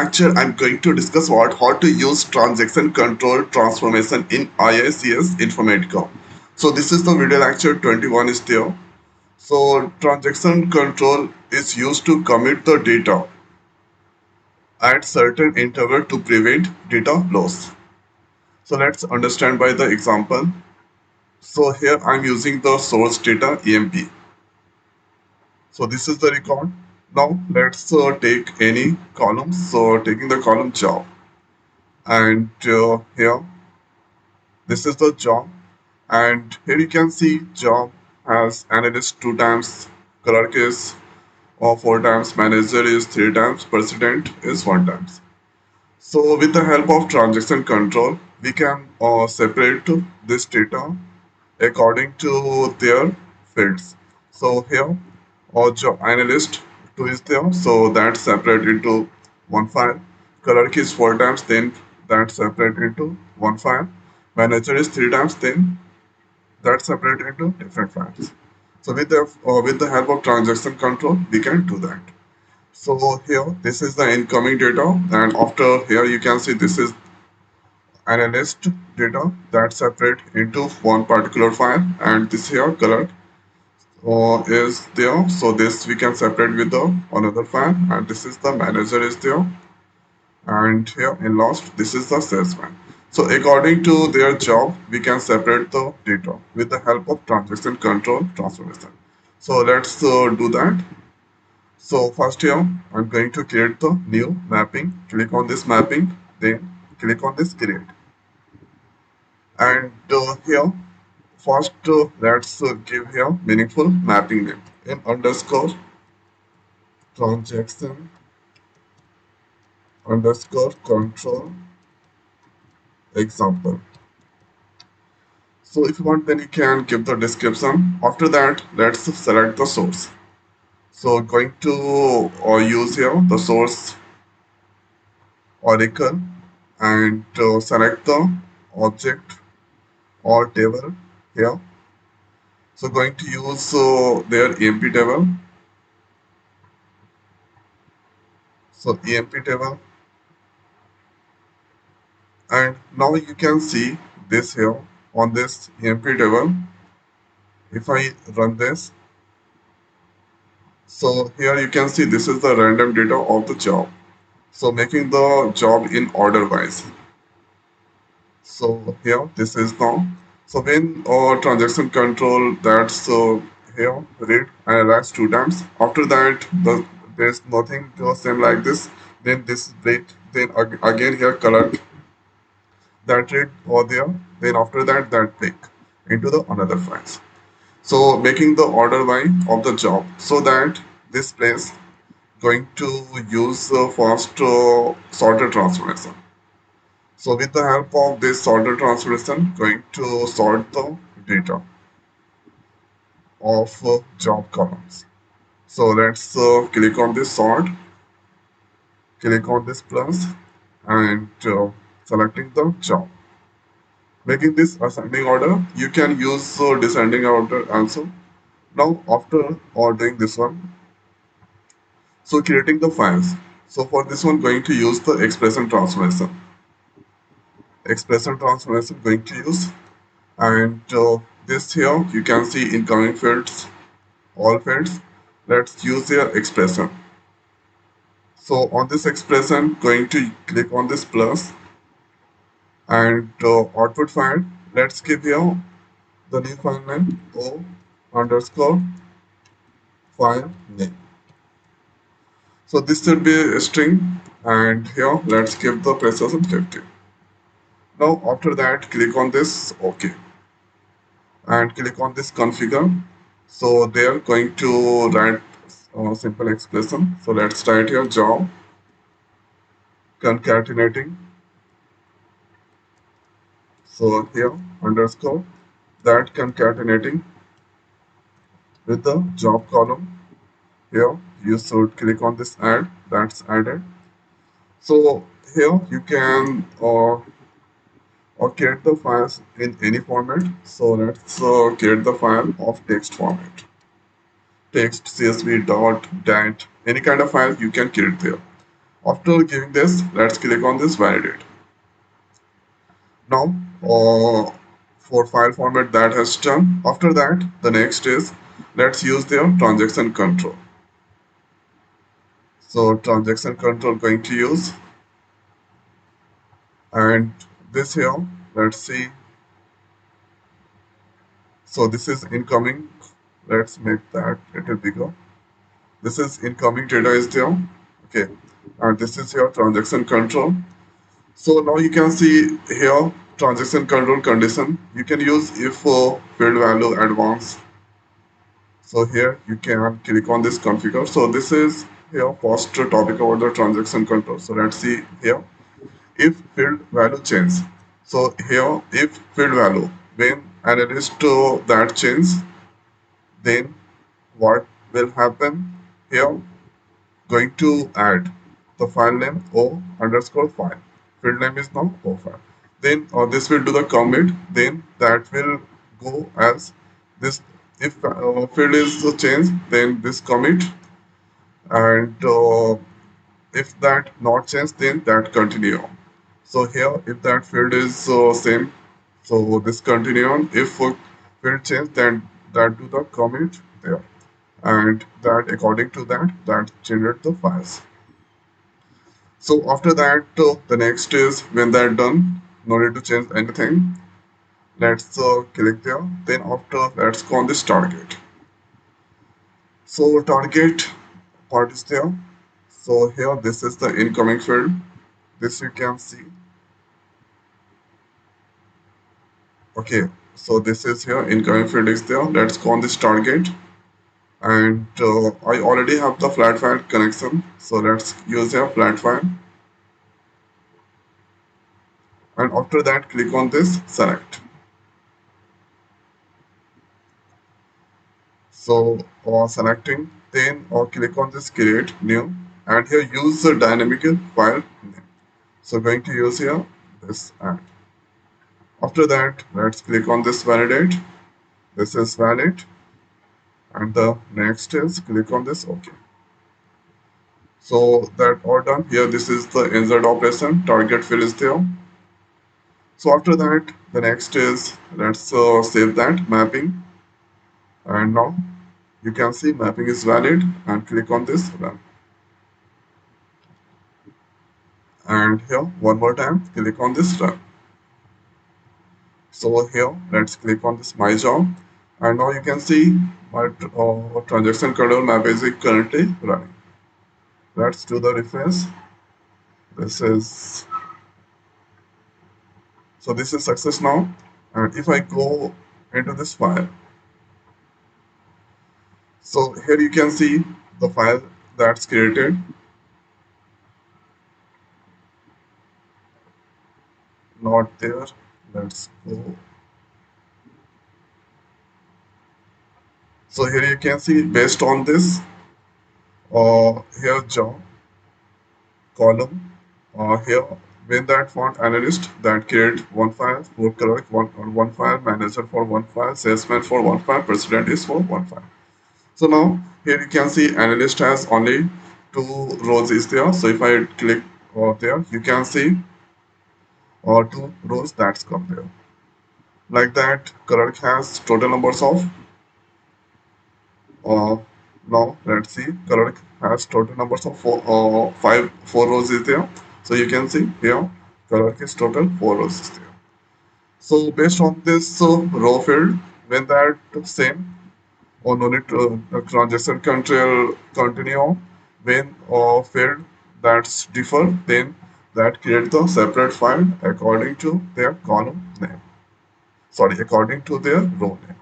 lecture, I'm going to discuss about how to use transaction control transformation in IICS Informatica. So this is the video lecture 21 is there. So transaction control is used to commit the data at certain interval to prevent data loss. So let's understand by the example. So here I'm using the source data EMP. So this is the record. Now let's take any column. So taking the column job, and here this is the job, and here you can see job has analyst 2 times, clerk is or 4 times, manager is 3 times, president is 1 times. So with the help of transaction control, we can separate this data according to their fields. So here, our job analyst 2 is there, so that's separate into one file. Clerk is 4 times, then that's separate into one file. Manager is 3 times, then that's separate into different files. So with the help of transaction control, we can do that. So here, this is the incoming data, and after here you can see this is analyst data that's separate into one particular file, and this here color is there. So this we can separate with the another file, and this is the manager is there, and here in last this is the salesman. So according to their job, we can separate the data with the help of transaction control transformation. So let's do that. So first here, I'm going to create the new mapping. Click on this mapping, then click on this create. And here, first let's give here meaningful mapping name in underscore transaction underscore control example. So if you want, then you can give the description. After that, let's select the source. So going to use here the source Oracle, and select the object or table here. So going to use their EMP table. So EMP table, and now you can see this here on this EMP table. If I run this, so here you can see this is the random data of the job. So making the job in order wise. So here this is now. So when transaction control, that's here read analyze 2 times. After that there's nothing same like this. Then this break. Then again here color that read over there. Then after that break into the another files. So making the order by of the job, so that this place going to use fast sorter transformation. So with the help of this sorter transformation, going to sort the data of job columns. So let's click on this sort, click on this plus, and selecting the job. Making this ascending order, you can use descending order also. Now after ordering this one, so creating the files. So for this one, going to use the expression transformation. Expression transformation going to use, and this here you can see incoming fields, all fields. Let's use their expression. So on this expression, going to click on this plus, and output file. Let's give here the new file name o underscore file name. So this should be a string, and here let's give the precision 50. Now after that, click on this OK, and click on this configure. So they are going to write a simple expression. So let's write here job concatenating. So here underscore that concatenating with the job column. Here you should click on this add, that's added. So here you can or create the files in any format. So let's create the file of text format. Text, CSV, dot, dat, any kind of file you can create there. After giving this, let's click on this validate. Now, for file format that has done. After that, the next is let's use their transaction control. So transaction control going to use, and this here, let's see. So this is incoming. Let's make that a little bigger. This is incoming data is there. Okay, and this is your transaction control. So now you can see here transaction control condition. You can use if field value advance. So here you can click on this configure. So this is here first topic about the transaction control. So let's see here if field value change. So here if field value when analyst that change, then what will happen here? Going to add the file name o underscore file. Field name is now o file. Then this will do the commit. Then that will go as this. If field is changed, then this commit, and if that not changed, then that continue. So here, if that field is same, so this continue on. If field change, then that do the commit there, and that according to that, that generate the files. So after that, the next is when that done, no need to change anything. Let's click there. Then after, let's go on this target. So target part is there. So here, this is the incoming field. This you can see. Okay, so this is here, incoming field is there. Let's go on this target. And I already have the flat file connection. So let's use a flat file. And after that, click on this select. So selecting, then click on this create new, and here use the dynamic file name. So going to use here this and after that let's click on this validate. This is valid, and the next is click on this OK. So that all done. Here this is the insert operation. Target field is there. So after that the next is let's save that mapping, and now you can see mapping is valid and click on this run. And here one more time click on this run. So here let's click on this my job, and now you can see my transaction control map is currently running. Let's do the refresh. This is so this is success now, and if I go into this file, so here you can see the file that's created. Not there. Let's go. So here you can see based on this here job column here when that font analyst that create one file for clerk one file, manager for one file, salesman for one file, president is for one file. So now here you can see analyst has only two rows is there. So if I click there, you can see two rows that's come there. Like that, clerk has total numbers of uh, now let's see, clerk has total numbers of four rows is there. So you can see here clerk is total four rows is there. So based on this row field, when that same or no need to transaction control continue, when field that's differ, then that create the separate file according to their column name. Sorry, according to their row name.